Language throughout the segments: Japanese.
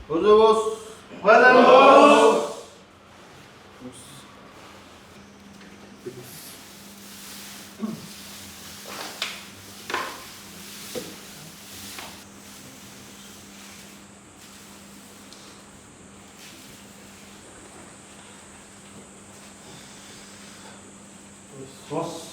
Vamos. Vamos. Vamos.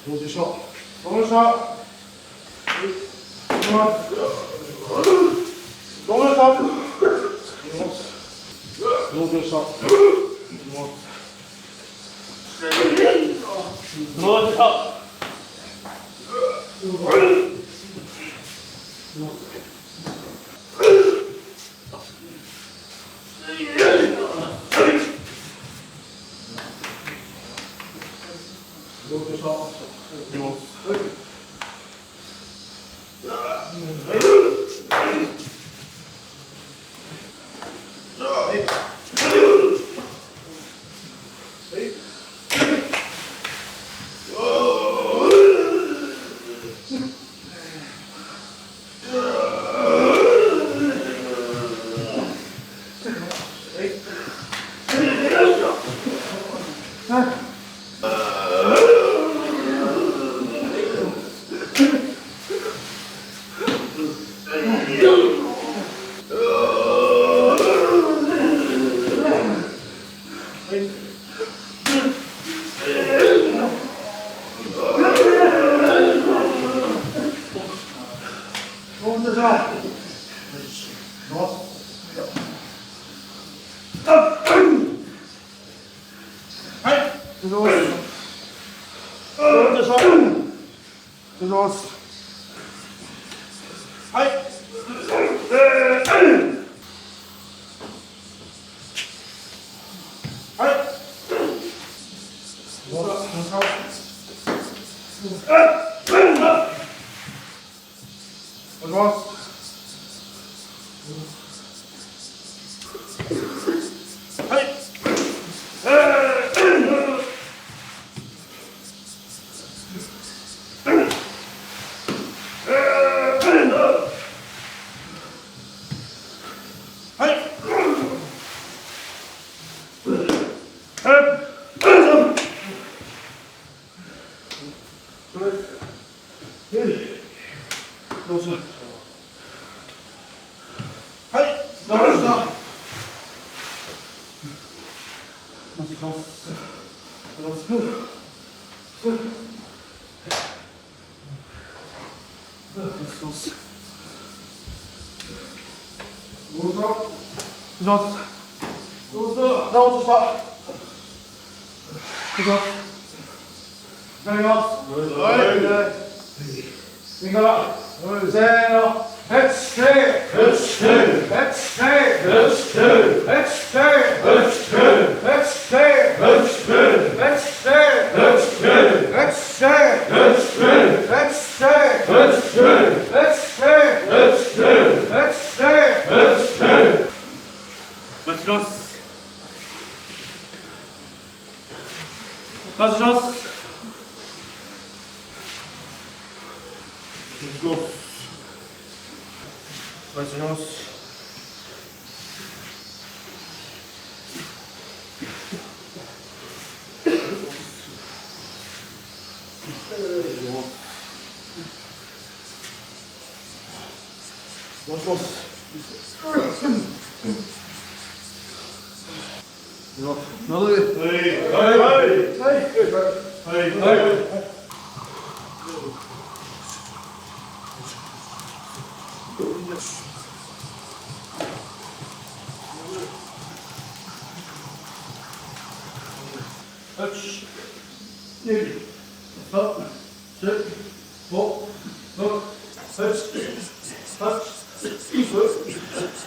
どうでしょう。どうでしょう。どうでしょう。どうでしょう。どうでしょう。どうした。します。どうした。直人した。いきます。いただきます。はい。右から。せーの。Let's stay. Let's stay. Let's stay. Let's stay. Let's stay. Let's stay. Let's stay. Let's stay. Let's stay. Let's stay. Let's stay. Let's stay. Let's stay. Let's stay. Let's stay. Let's stay. Let's stay. Let's stay. 待ちます。待ちます。待ちます。もしもし。なるで。はいはいはいはい。1、2、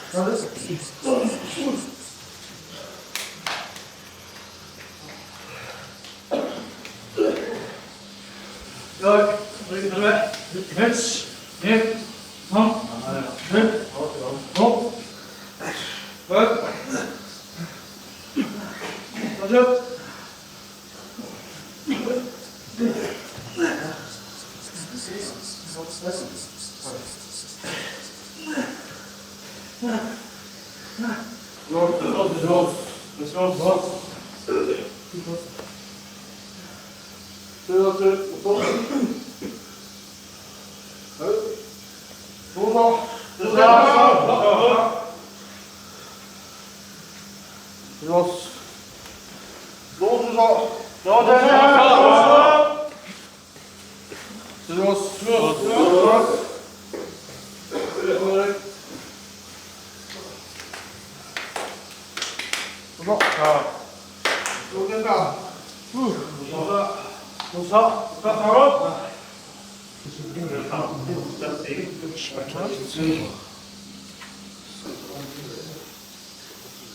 3、4、5、6、7、8、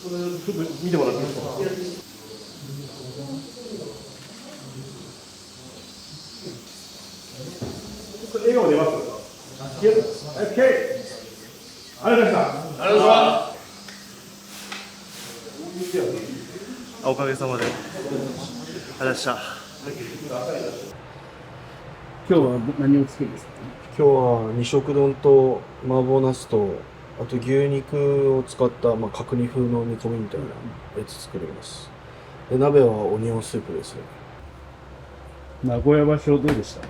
9、見てもらっていいですか。笑顔出ます。オッケー。ありがとうございました。ありがとうございました。おかげさまで。ありがとうございました。今日は何を作るんですか。今日は二色丼と麻婆茄子と、あと牛肉を使った、角煮風の煮込みみたいなやつ作ります。で、鍋はオニオンスープですね。名古屋場所どうでした。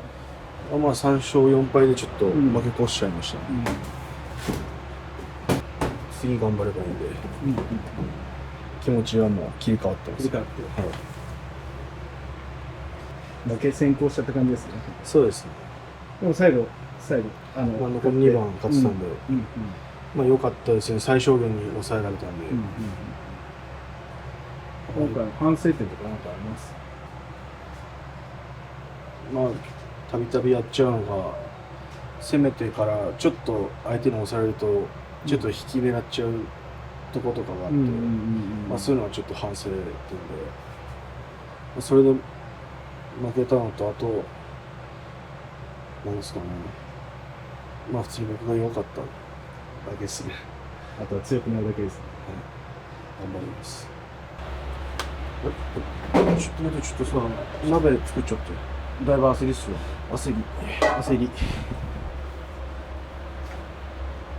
3勝4敗でちょっと負け越しちゃいました、次頑張ればいいんで、気持ちはもう切り替わってます。切り替わって、負け先行しちゃった感じですね。そうですね。でも最後残り2番勝ってたんで、良かったですね。最小限に抑えられたんで。今回反省点とか何かあります。たびたびやっちゃうのが、攻めてからちょっと相手に押されるとちょっと引き狙っちゃうとことかがあって、そういうのはちょっと反省点で、それで負けたのと、あとなんですかね、普通に僕が良かっただけですね。あとは強くなるだけですね。頑張ります。ちょっと待って、ちょっとさ、鍋作っちゃって。だいぶ焦りっすよ。焦り。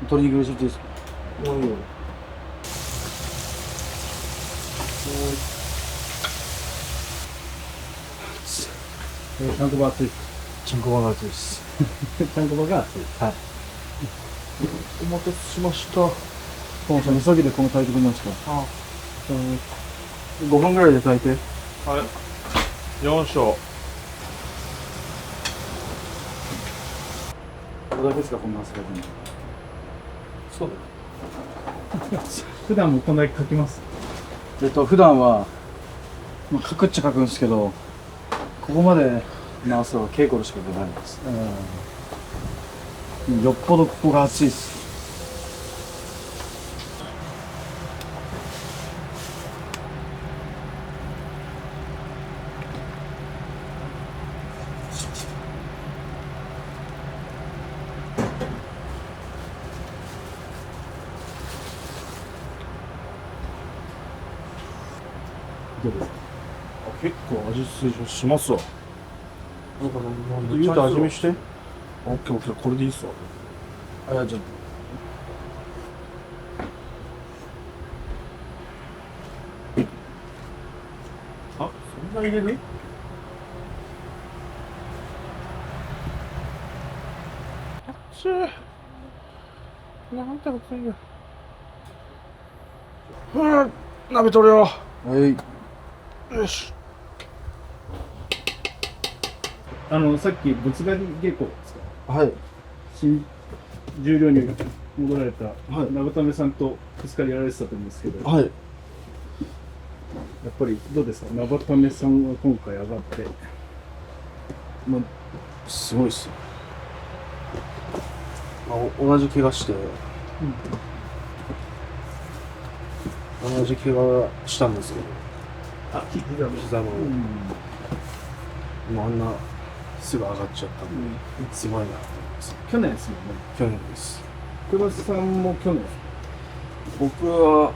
鶏肉入れちゃっていいですか。いいよ。ちゃんこ場熱い。ちゃんこ場が熱いです。ちゃんこ場が熱い。はい。お待たせしました。トモさん、急ぎでこの炊いてくれました。5分ぐらいで炊いて。はい。4勝。これだけですか、こんな汗かくの。そうだ。普段もこんだけ書きます。普段は、まあ、書くっちゃ書くんですけど、ここまで直すのは稽古でしか出ないんです。よっぽどここが熱いです。どうですか？結構味しますわ。言うと味見して。オッケーオッケー、これでいいっすわ。じゃあ。そんな入れる？熱い。なんてこと言う。鍋取るよ。はい。よし。さっきぶつかり稽古ですか？はい。新十両に戻られたはい長為さんとぶつかりやられてたと思うんですけど、はい。やっぱりどうですか？長為さんが今回上がって。まあ、すごいっすよ。まあ、同じ怪我して、同じ怪我したんですけど、膝の、もうあんなすぐ上がっちゃったんで、すごいなと思います。去年ですよね。去年です。久保さんも去年。僕は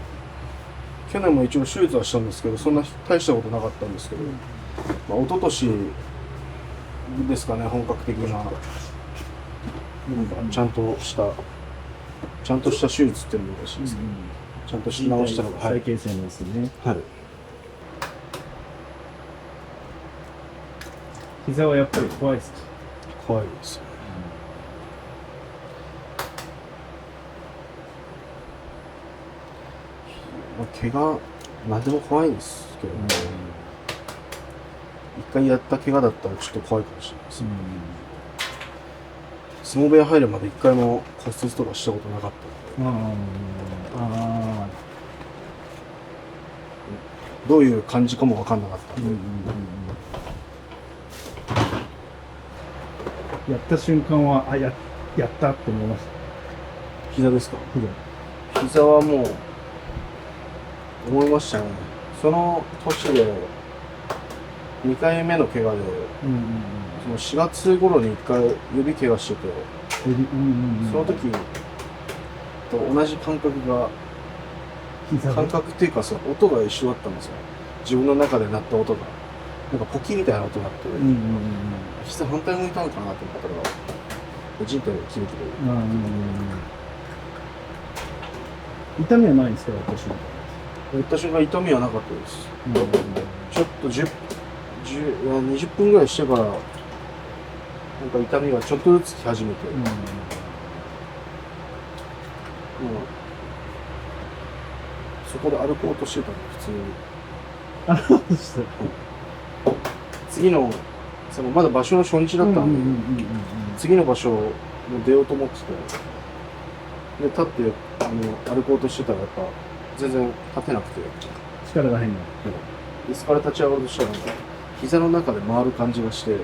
去年も一応手術はしたんですけど、そんな大したことなかったんですけど、まあ、一昨年ですかね、本格的な、ちゃんとした手術っていうのもらしいですけど、ちゃんとし直したのが、再形成のですね。はい。膝はやっぱり怖いですか？怖いですよね。まあ、怪我、何でも怖いんですけどね。一回やった怪我だったらちょっと怖いかもしれないですね。相撲部屋入るまで一回も骨折とかしたことなかったので、どういう感じかも分かんなかったんで、やった瞬間はやったって思いました。膝ですか？膝はもう思いましたね。その年で2回目の怪我で、その4月頃に1回指怪我してて、その時と同じ感覚っていうか、その音が一緒だったんですよ。自分の中で鳴った音がなんかポキみたいな音があって、膝反対向いたのかなと思ったら人体がキリキリ。痛みはないんですか？私もやった瞬間痛みはなかったです。ちょっと20分ぐらいしてからなんか痛みがちょっとずつき始めて、そこで歩こうとしてたんで、普通に次のまだ場所の初日だったんで、次の場所を出ようと思ってて、で立って歩こうとしてたらやっぱ全然立てなくて、力が変な。椅子から立ち上がろうとしたらなんか膝の中で回る感じがして、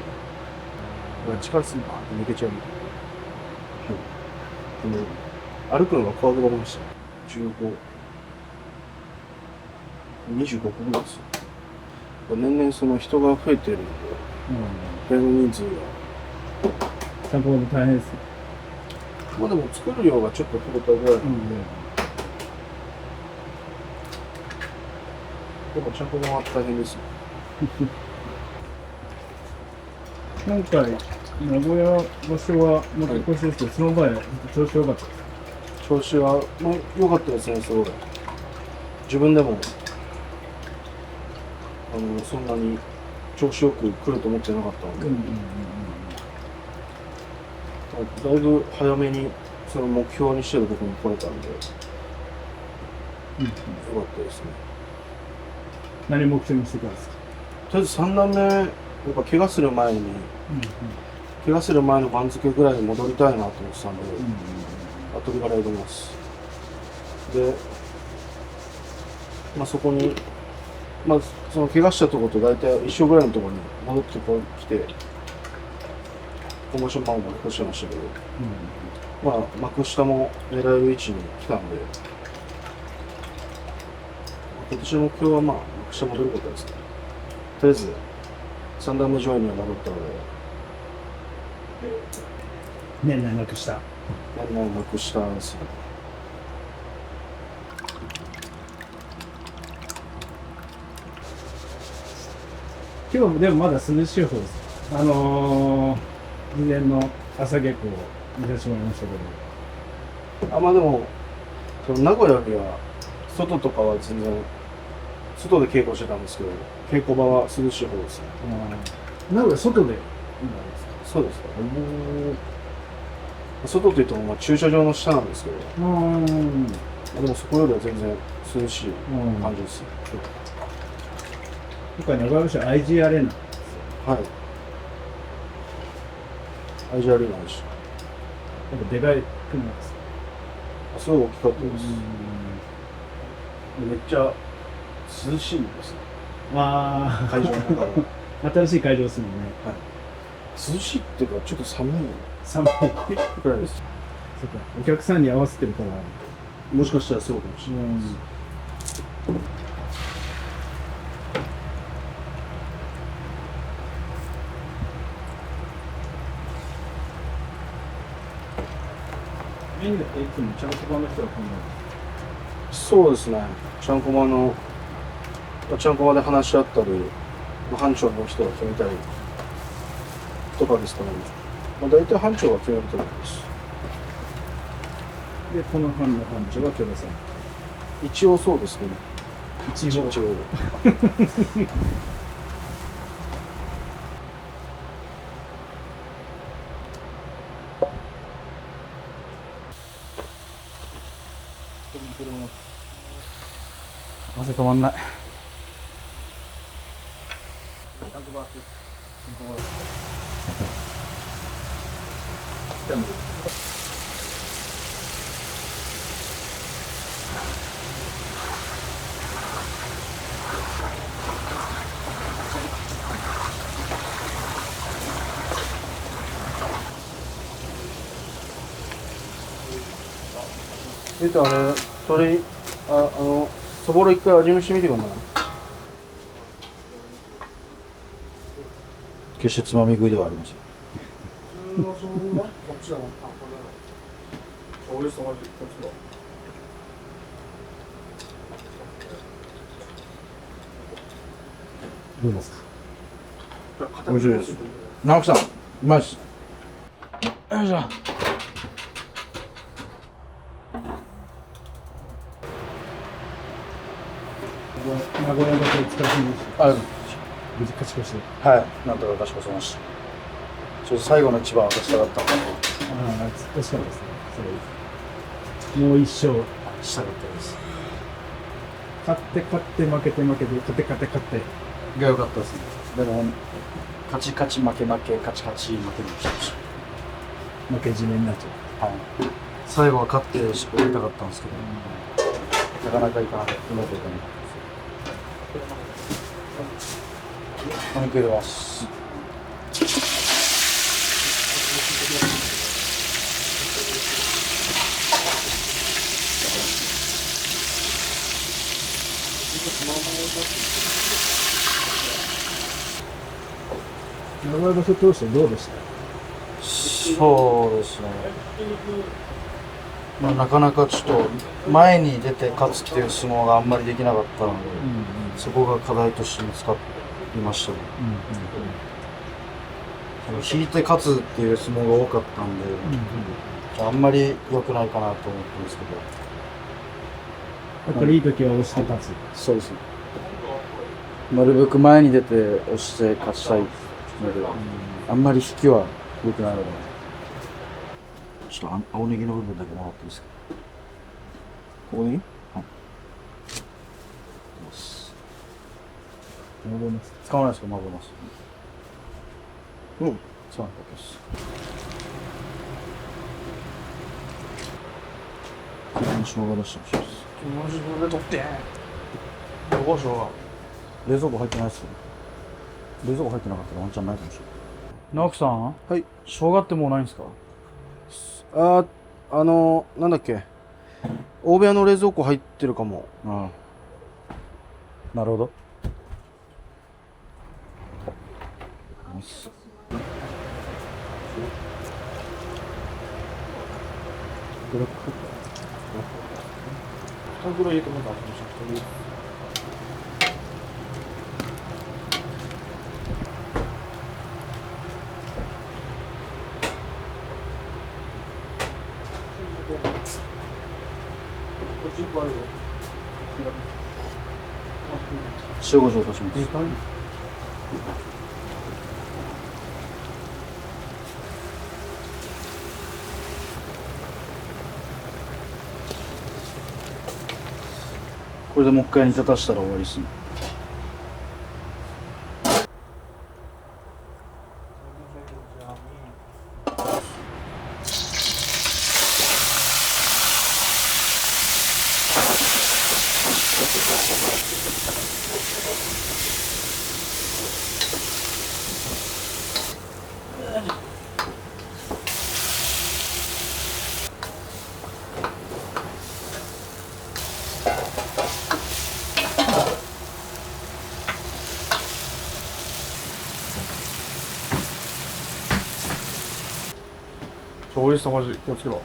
力すぎバーって抜けちゃうみたいな。でも歩くのが怖くなりました。25個ぐらいですよ。年々その人が増えてるので、部屋の人数が。散歩も大変です。まあでも作る量がちょっと増えたぐらいなんで、でもちゃんと回って大変ですよ。今回、名古屋場所はもっと少しですけど、その前、調子良かったです。調子は良かったですね、すごい。自分でもそんなに調子よく来ると思ってなかったので、だいぶ早めにその目標にしてるところに来れたんで、良かったですね。何目標にしてたんですか？とりあえず3段目、やっぱ怪我する前の番付ぐらいに戻りたいなと思ってたんで、後から挑みます。で、まあ、そこに、まあ、その怪我したところと大体一緒ぐらいのところに戻ってきて、今場所も負けしてましたけど、まあ、幕下も狙える位置に来たんで、今年の目標はまあ、幕下戻ることですね。とりあえず、三段目上位には戻ったので、年内なくした。年内幕下ですね。今日もでもまだ涼しい方です。事前の朝稽古を見させてもらいましたけど。あ、まあでも、その名古屋よりは、外とかは全然、外で稽古してたんですけど、稽古場は涼しい方ですね。名古屋外で。そうですか。外といっても、まあ駐車場の下なんですけど、まあでもそこよりは全然涼しい感じですね。今回名古屋市は IG アレーナ。はい。アイジアリーナでした。やっぱでかい国なんですか。すごい大きかったです。めっちゃ涼しいですね。あ会場の中は。あ、新しい会場ですもんね。涼しいっていうか、ちょっと寒い寒い。くらいです。そうか、お客さんに合わせてるから。もしかしたらそうかもしれないです。メインでいつもちゃんと場の人が来るの。そうですね。ちゃんこ場で話し合ったり、班長の人が決めたりとかですかね。まあ、大体班長が決めると思います。で、この班の班長が京田さん。一応そうですね。一応。汗止まんない。そぼろ一回味見してみてください。決してつまみ食いではありません。どうですか。美味しいです。直樹さん、うまいです。よいしょ。名古屋だけお疲れ様でした。あ、無事勝ち越して。はい、なんとか勝ち越せました。ちょっと最後の一番渡したかったので、ああ、惜しかったですね。それもう一勝したかったです。勝って負けて勝ってが良かったですね。でも、勝ち負け負けになっちゃいました。負け締めになっちゃう。はい。最後は勝って終わりたかったんですけど、なかなかいかなかった。うまくいかなかったです。お肉入れます。名古屋場所通してどうでした？そうですね。まあ、なかなかちょっと前に出て勝つっていう相撲があんまりできなかったので、そこが課題として見つかりましたね。引いて勝つっていう相撲が多かったんで、あんまり良くないかなと思ってますけど。やっぱりいい時は押して勝つ。そうですね。なるべく前に出て押して勝ちたいので、あんまり引きは良くないので、ちょっと青ネギの部分だけもらっていいですか。ここに？はい。守ります。使わないですか、守ります。うん、使わないだけです。生姜出してほしいです。マジで取ってどこしょ冷蔵庫入ってないっすよ。冷蔵庫入ってなかったらワンチャンないかもしれない。直樹さん、はい。生姜ってもうないんですか？なんだっけ、大部屋の冷蔵庫入ってるかも。ああ。なるほど。2ぐらい入れてもらったら塩コショウ足します。これでもう一回煮立たしたら終わりっすね。おいしさマジ気をつけろ。も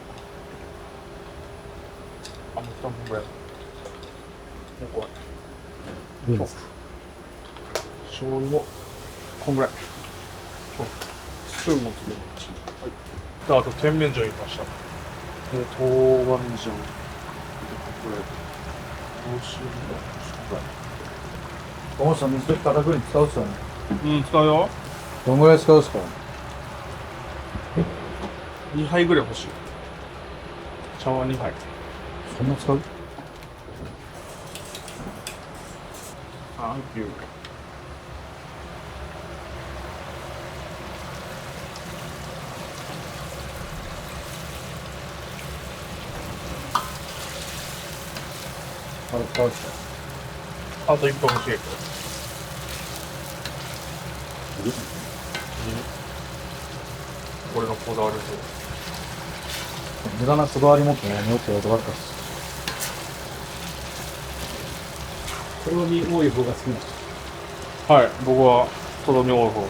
う2分ぐらい。もう怖い。どうですか？醤油もこんぐらい。スプーンもつける。はい。あと甜麺醤入れました。豆板醤。これ。どうしようか。小本さん、水溶き片栗使うっすよね。うん、使うよ。どんぐらい使うっすか2杯ぐらい欲しい。茶碗2杯。そんな使う？サンキュー。あれ使うっすか？あと1本欲しい。これのこだわりと。無駄なこだわり持ってやめようってことばっかっす。とろみ多い方が好きなんですか？はい、僕はとろみ多い方。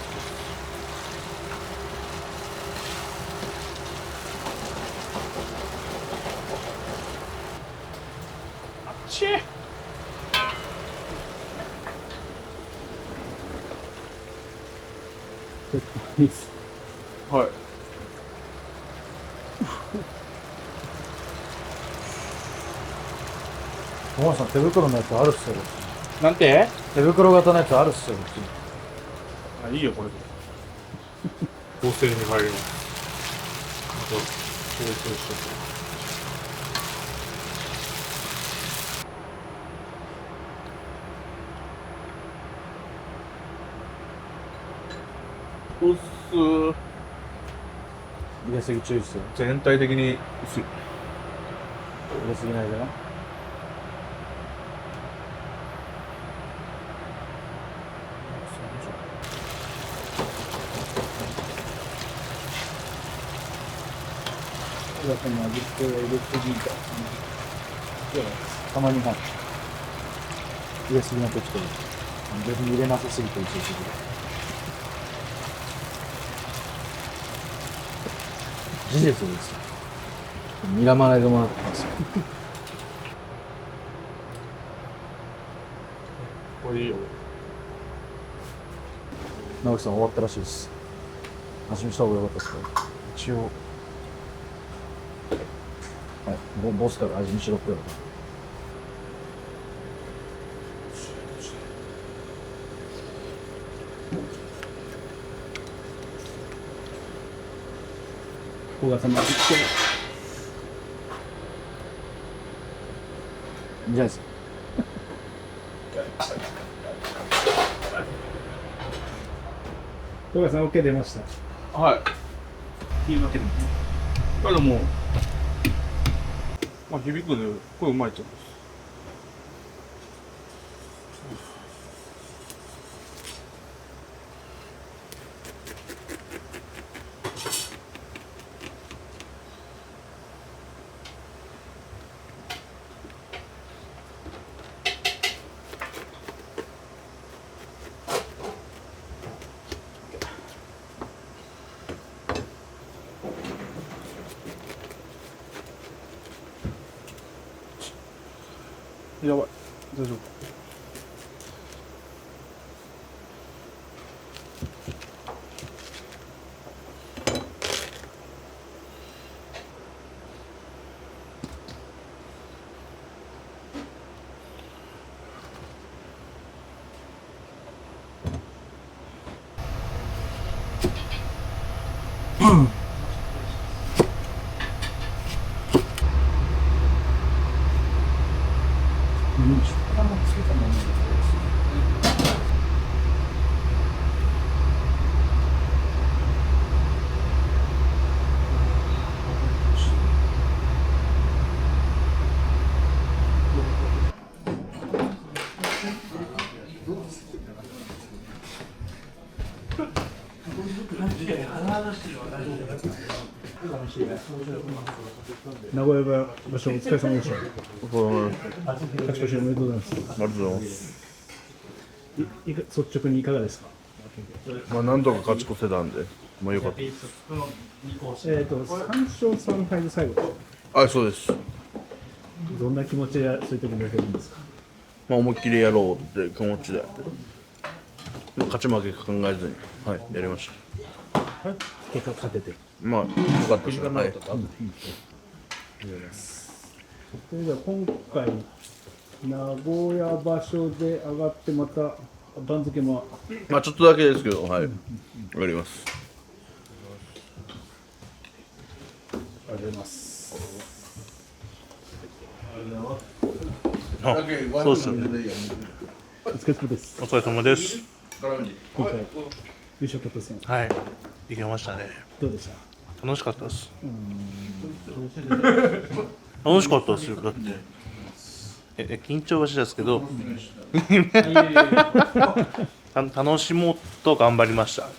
あっちい。いいっす。はい。小本さん、手袋のやつあるっすよ。なんて？手袋型のやつあるっすよ。あ、いいよ、これで。合成に入ります。合成してうっすー。入れすぎ注意っすよ。全体的に薄い。入れすぎないでな。この味付けを入れすぎた。たまに入れすぎな時と、別に入れなさすぎて一時的で。事実ですよ。睨まないでもらってますよ。これいいよ。直樹さん終わったらしいです。味見した方が良かったですか？一応。はい、ボスから味見しろって言われた。小川さんの味付け。いいんじゃないですか。小川さん OK 出ました。はい。いいわけでも。あ、でも、まあ響くね。これうまいと思います。やばい、大丈夫。名古屋場所お疲れ様でした。勝ち越しおめでとうございます。ありがとうございます。率直にいかがですか。まあ、何度か勝ち越せたんで、まあ、よかったです。3勝3敗で最後でしあ、そうです。た。どんな気持ちでそういう時にやってるんですか。まあ、思いっきりやろうって気持ちで、勝ち負け考えずに、はい、やりまし結果勝てて。た。まあ、よかったですね。はい。それでは今回名古屋場所で上がってまた番付もまあ、ちょっとだけですけど、はい、やります。ありがとうございます。そうですよね。お疲れ様です。お疲れ様です。今回優勝決定戦はい、行けましたね。どうでした。楽しかったです。楽しかったですよ。だって緊張はしたんですけど、楽しもうと頑張りました。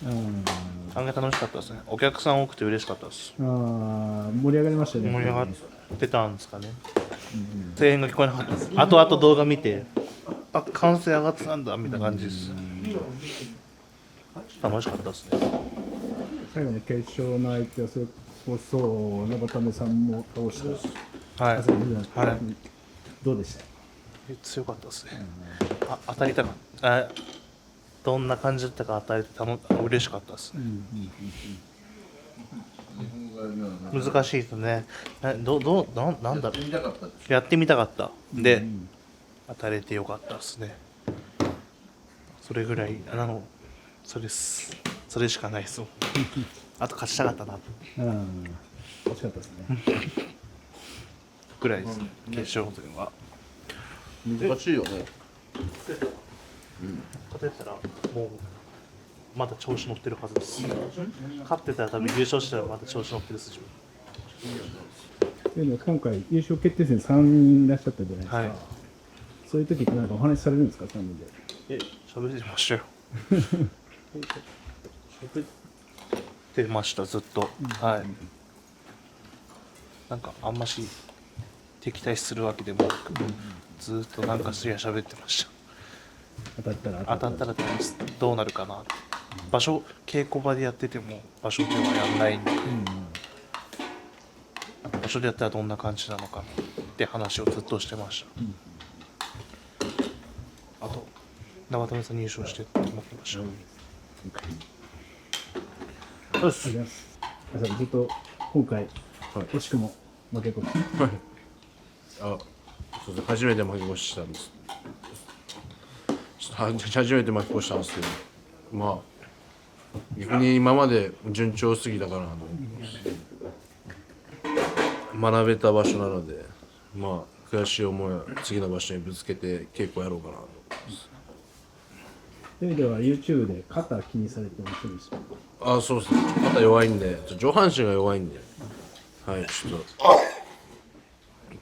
案外楽しかったですね。お客さん多くて嬉しかったです。盛り上がりましたね。盛り上がってたんですかね。声援が聞こえなかったです。後々動画見て、あ、歓声上がってたんだみたいな感じです。楽しかったですね。最後の決勝の相手はそれこそ長谷さんも倒したはい。朝日奈はい。どうでした。強かったですね。当たりたかった。どんな感じだったか当たり嬉しかったですね。難しいですね。なんだろう。やってみたかった。で、当たれてよかったですね。それぐらい、それです。それしかないです。あと勝ちたかったな。惜しかったですね。ぐらいですね。決勝戦は。難しいよね。勝てたらもうまだ調子乗ってるはずです。勝ってたら多分優勝したらまだ調子乗ってる筋。というのは今回優勝決定戦3人いらっしゃったじゃないですか。はい。そういう時ってなんかお話しされるんですか、3人で。喋ってましたよ。喋ってましたずっと。はい。なんかあんまし敵対するわけでもなく、ずっとなんかすりゃ喋ってました。当たったらどうなるかなって。場所稽古場でやってても場所ではやんないんで、場所でやったらどんな感じなのかなって話をずっとしてました。あと長友さん入賞してって思ってました。よし。ずっと今回惜しくも負け越し。あ、そうです。初めて負け越したんです。初めて負け越したんですけど、まあ逆に今まで順調すぎたかなと学べた場所なので、まあ悔しい思いは次の場所にぶつけて稽古やろうかなと。という意味では YouTube で肩気にされてませんでした。あ、そうですね。肩弱いんで、上半身が弱いんで、はい、ちょっと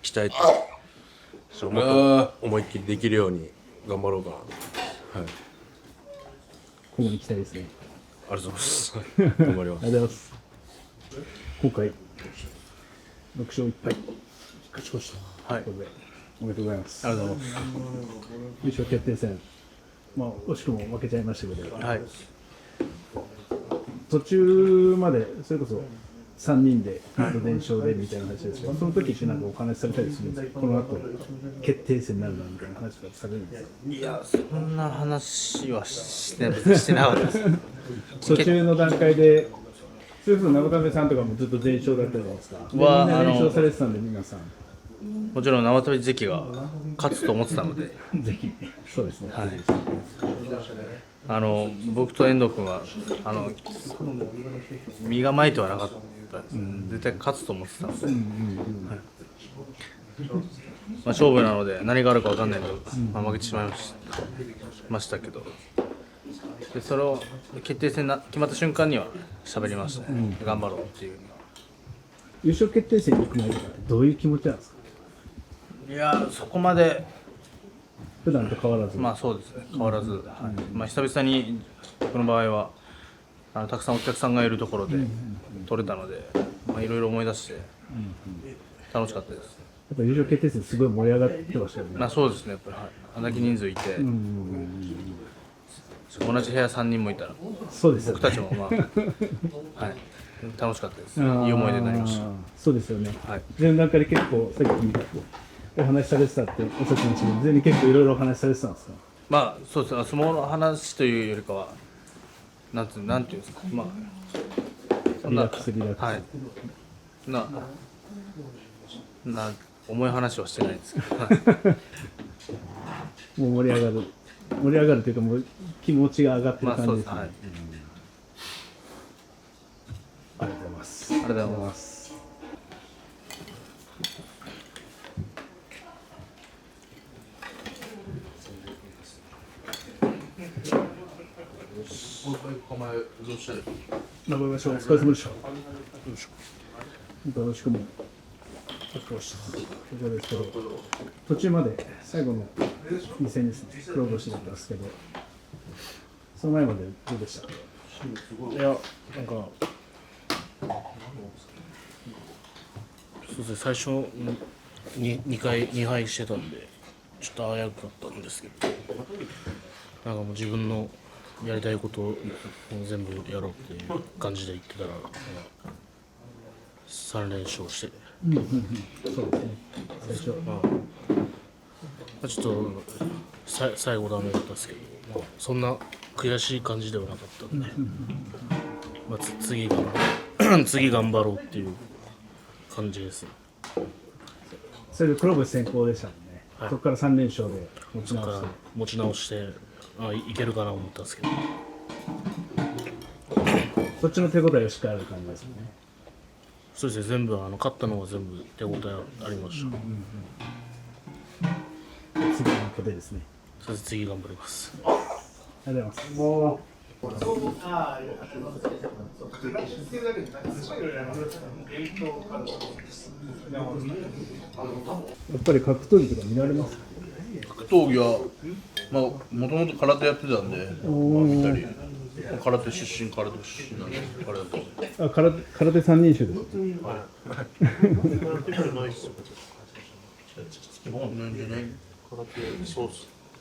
鍛えてもっと思いっきりできるように頑張ろうかな。はい。今後に期待ですね。ありがとうございます。頑張ります。ありがとうございます。今回6勝1敗勝ち越しということで、おめでとうございます。ありがとうございます。優勝決定戦、まあ惜しくも負けちゃいましたけど、はい。途中までそれこそ3人で連勝でみたいな話ですけど、その時ってなんかお話しされたりするんですか？この後決定戦になるなみたいな話とかされるんですか？いや、そんな話はしてなかったです。途中の段階で、それこそ長田部さんとかもずっと全勝だったじゃないですか。でみんな連勝されてたんで、皆さん。もちろん生飛び関が勝つと思ってたので、ぜひ、そうですね。はい。僕と遠藤君は身構えてはなかったです、絶対勝つと思ってたので、はい。勝負なので何があるか分かんないけど、負けてしまいましたけど、でそれを決定戦決まった瞬間には喋りましたね、頑張ろうっていう。優勝決定戦に行く前とかってどういう気持ちなんですか？いや、そこまで普段と変わらず。まあそうですね、変わらず、はい。まあ久々に僕の場合はたくさんお客さんがいるところで取れたので、まあいろいろ思い出して楽しかったです。やっぱ優勝決定戦すごい盛り上がってましたよね。まあそうですね、やっぱり、はい、あんだけ人数いて、同じ部屋3人もいたら、そうですよね。僕たちもまあ、はい、楽しかったです。いい思い出になりました。そうですよね。はい。前段階で結構さっきお話しされてたっておっしゃってましたけど、全然結構いろいろお話しされてたんですか？まあそうですね、相撲の話というよりかは、なんていうんですか、まあそんな、リラックスリラックス。はい。重い話はしてないですけど、はい、もう盛り上がるというか、もう気持ちが上がってるまあ感じですね。そうです、はい。ありがとうございます。ありがとうございます。頑張りましょう。お疲れ様でした。よろしくも。こちらですけど、途中まで最後の2戦ですね、黒星だったんですけど、その前までどうでした？いや、なんかそうですね、最初に2敗してたんでちょっと危うかったんですけど、なんかもう自分のやりたいことを全部やろうっていう感じで言ってたら、3連勝して、そうですね、最初。ちょっと最後ダメだったんですけど、そんな悔しい感じではなかったんで、次頑張ろうっていう感じですね。それで黒星先行でしたもんね、はい、そこから3連勝で持ちそこから直して。持ち直していけるかなと思ったんですけど、そっちの手応えがしっかりある感じですね。そうですね、全部勝ったのは全部手応えありました。次のことですね。それで次頑張ります。ありがとうございます。やっぱり格闘技とか見られますか？格闘技は、まあ、もともと空手やってたんで、見たり、空手出身なんで、空手あ、空手三人衆です。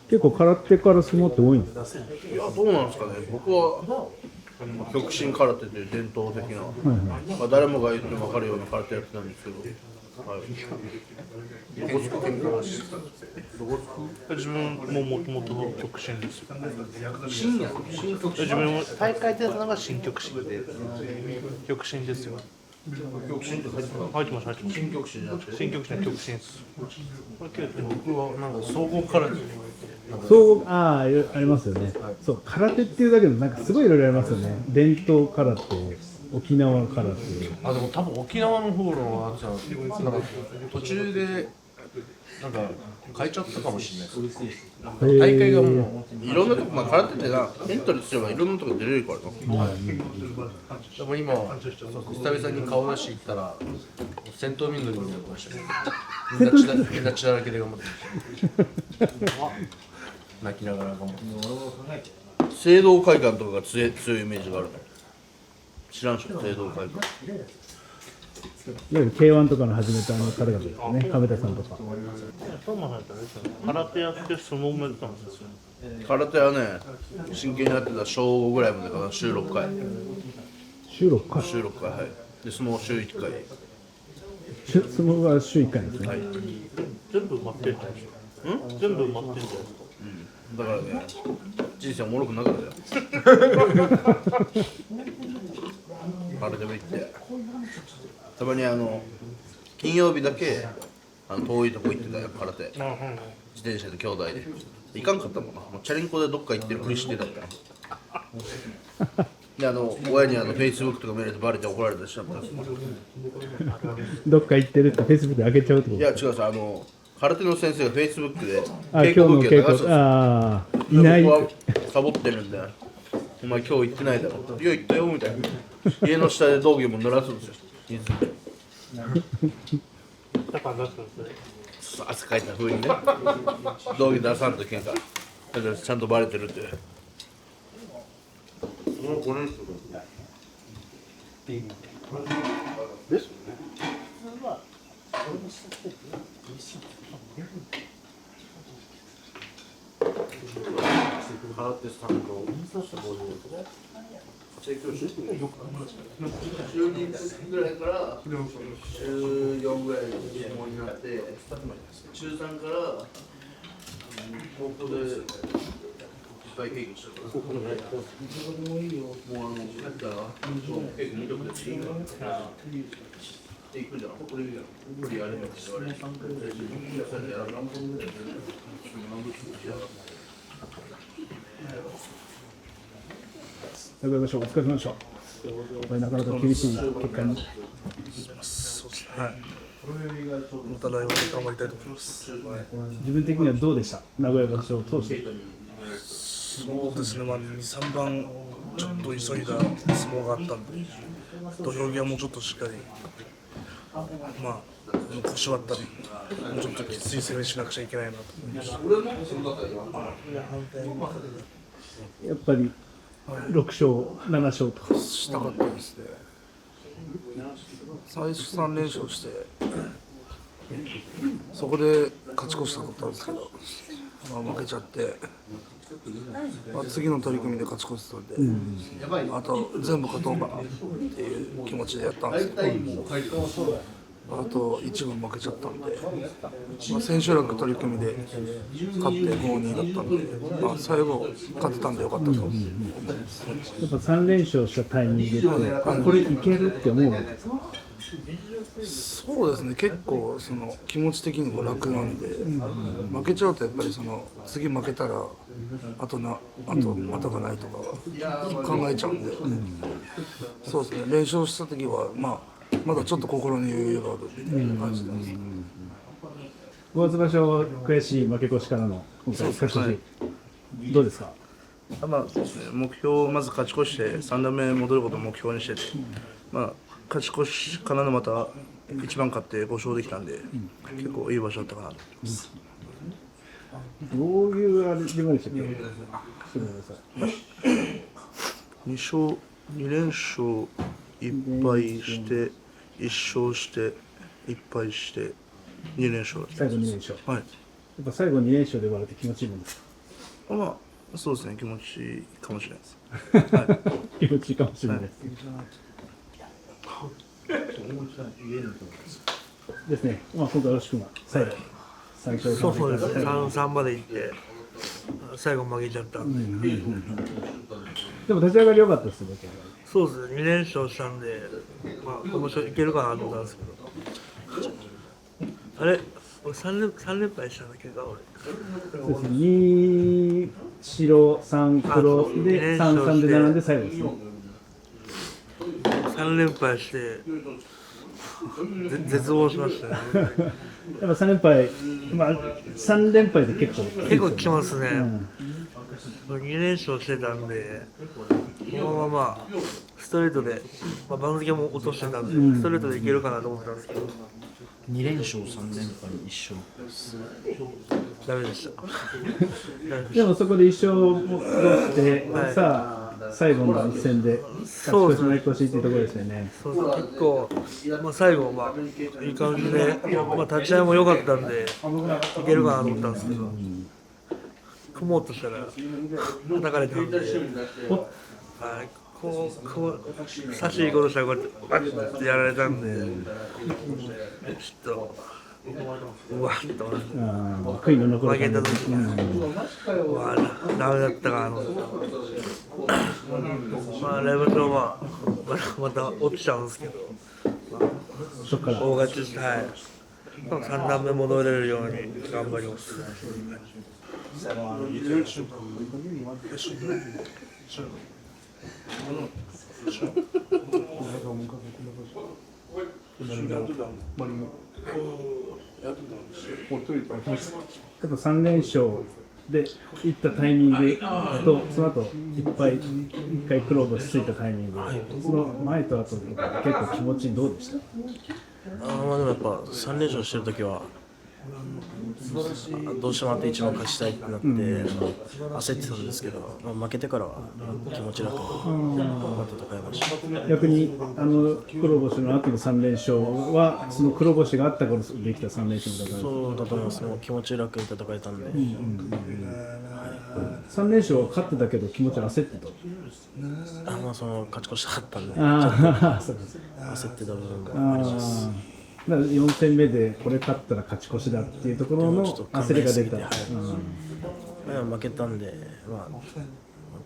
結構空手から相撲って多いんですか？いや、どうなんですかね、僕は極真空手という伝統的な、まあ、誰もが言って分かるような空手やってたんですけど、はい、どこつく県から自分ももともと極真ですよ。新極真自分も大会出たのが新極真で、極真ですよ。極真って入って入ってます。新極真じゃなくて、新極真は極真です。僕はなんか総合空手、そう、ありますよね。そう、空手っていうだけでなんかすごいいろいろありますよね。伝統空手、沖縄空手。あ、でも多分沖縄の方のやつはなんか途中でなんか変えちゃったかもしれないです。大会がもういろんなとこ、まあ空手ってなエントリーすればいろんなとこ出れるからな。でも今久々に顔出し行ったら戦闘民族になってましたね。みんな血だらけで頑張ってる。泣きながら頑張ってる。聖堂会館とかが強いイメージがあるの。知らんしょ、聖堂会館。いわゆる K1 とかの始めた方々ですよね、亀田さんとか。トマさんってあれですよね、空手やって相撲もやってたんですよ。空手はね、真剣にやってた小5ぐらいまでかな、週6回。週6回。週6回、はい。で、相撲週1回。相撲は週1回ですね。はい。全部埋まってるんじゃないですか。全部埋まってるんじゃないですか。だからね、人生おもろくなかったよ。あれでも行って。たまに金曜日だけ遠いとこ行ってたよ、空手。自転車で兄弟で。行かんかったもんな。もうチャリンコでどっか行ってるふりしてたから。で、親にFacebook とか見られてバレて怒られたりしちゃったんですよ。どっか行ってるって Facebook で上げちゃうってこといや、違うさ、空手の先生が Facebook であ、稽今日の稽古。古風景を流すんですよ。ああ、いない。僕はサボってるんで、お前今日行ってないだろ。いや、行ったよみたいな。家の下で道着も濡らすんですよ。水でだからなんかですね。汗かいた風にね。道着出さんといけんから。だからちゃんとバレてるって。空手さんの週2ぐらいから週4ぐらいの相撲になって、中3から高校でいっぱい稽古したから、もう帰ったら稽古無力でいいから行くじゃん、これやればって言われて、やらなかった。お疲れ様でした。お疲れ様でした。これなかなか厳しい結果に。そうですね。はい。また来年頑張りたいと思います。自分的にはどうでした、名古屋場所を通して。そうですね、まあ、2、3番ちょっと急いだ相撲があったんで、土俵際もうちょっとしっかり、まあ、腰割ったり、もうちょっときつい攻めしなくちゃいけないなと思いました。やっぱり6勝、7勝と。したかったですね。最初3連勝して、そこで勝ち越したかったんですけど、まあ、負けちゃって。まあ、次の取り組みで勝ち越せたんで、あと全部勝とうかなっていう気持ちでやったんですけど、あと一番負けちゃったんで、まあ、千秋楽取り組みで勝って 5-2 だったんで、まあ、最後勝てたんでよかったと思います。やっぱ3連勝したタイミングで、これいけるって思うの。そうですね、結構その気持ち的にも楽なんで、負けちゃうとやっぱりその次負けたら後がないとか考えちゃうんで、そうですね、連勝した時は、まあ、まだちょっと心に余裕があるみたいな感じなんです。5月場所悔しい負け越しからの今回勝ち越し、どうですか。まあそうですね、目標をまず勝ち越して3段目戻ることを目標にしてて、まあ、勝ち越しからのまた一番勝って5勝できたんで、結構いい場所だったかなと思います。どういうあれ自分でしたっけ。2連勝1敗して1勝して1敗して2連勝。最後2連勝。はい。やっぱ最後2連勝で終わるって気持ちいいもんですか。まあそうですね、気持ちいいかもしれないです。気持ちいいかもしれないです。ですね。まあ今回よろしくな最後そうですね。3まで行って最後負けちゃったんで。でも立ち上がり良かったですね。そうですね。2連勝したんで、まあ今年いけるかなと思ったんですけど。あれ、俺3連敗したんだけど俺。そうですね。2白3黒で3-3で並んで最後ですね。3連敗して絶望しましたね。やっぱ3連敗、まあ3連敗で結構きますね。2連勝してたんで、このままストレートで、まあ、番付も落としてたんで、ストレートでいけるかなと思ったんですけど、2連勝3連敗1勝ダメでした。でもそこで一勝を戻して、さあ最後の一戦で勝ち越しの越しっていうところですよね。そう結構、最後、いい感じで、立ち合いも良かったんで、いけるかなと思ったんですけど、組もうとしたら、叩かれたんで、差しいことしたら、こうやって、バッてやられたんで、ちょっと、うわっと悔いの残る負けた時に、ダメだったかなと思って、レベルはまた落ちちゃうんですけど、そっから大勝ちして、3段目戻れるように頑張ります。やっぱ3連勝でいったタイミングと、その後一回クローブついたタイミング、その前と後とか結構気持ちどうでした？でもやっぱ3連勝してるときはどうしてもあと1番勝ちたいってなって、焦ってたんですけど、負けてからは気持ち楽に戦いました。逆に黒星の後の3連勝はその黒星があったからできた3連勝だからそうだと思います。もう気持ち楽に戦えたんで、3連勝は勝ってたけど気持ち焦ってた。その勝ち越したかったんで、焦ってた部分があります。だから4戦目でこれ勝ったら勝ち越しだっていうところの焦りが出た。負けたんで、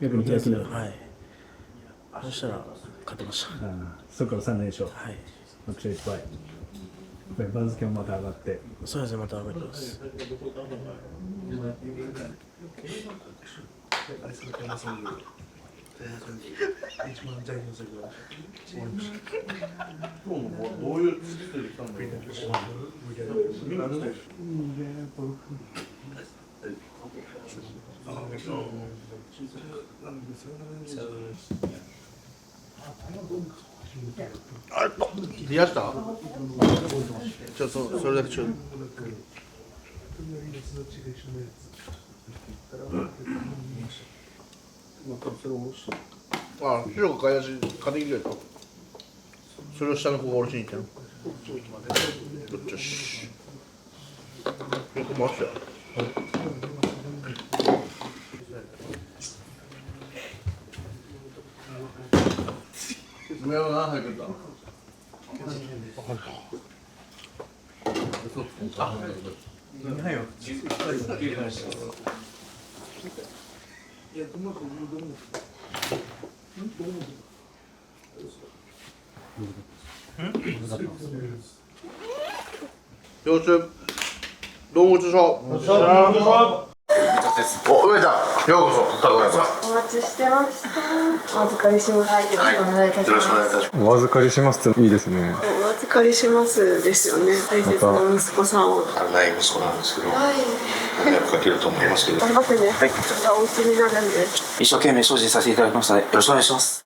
逆に開きな。そしたら勝てました。そこから3連勝。6勝1敗。番付もまた上がって。そうですね、また上がります。冷やしたちょっとそれだけちょっと白が買い出し買ってきてくれた。それを下の子がおろしに行ったの。よしよく回したよ。上は何入った？よし、どうもごちそうさま。お、梅ちゃん、ようこそ、高橋さん。お待ちしてました。お預かりします。よろしくお願いいたします。よろしくお願いいたします。お預かりしますっていいですね。お預かりしますですよね。大切な息子さんを。ない息子なんですけど、はい。迷惑かけると思いますけど。頑張ってね。はい。お家になるんで。一生懸命精進させていただきましたので、よろしくお願いします。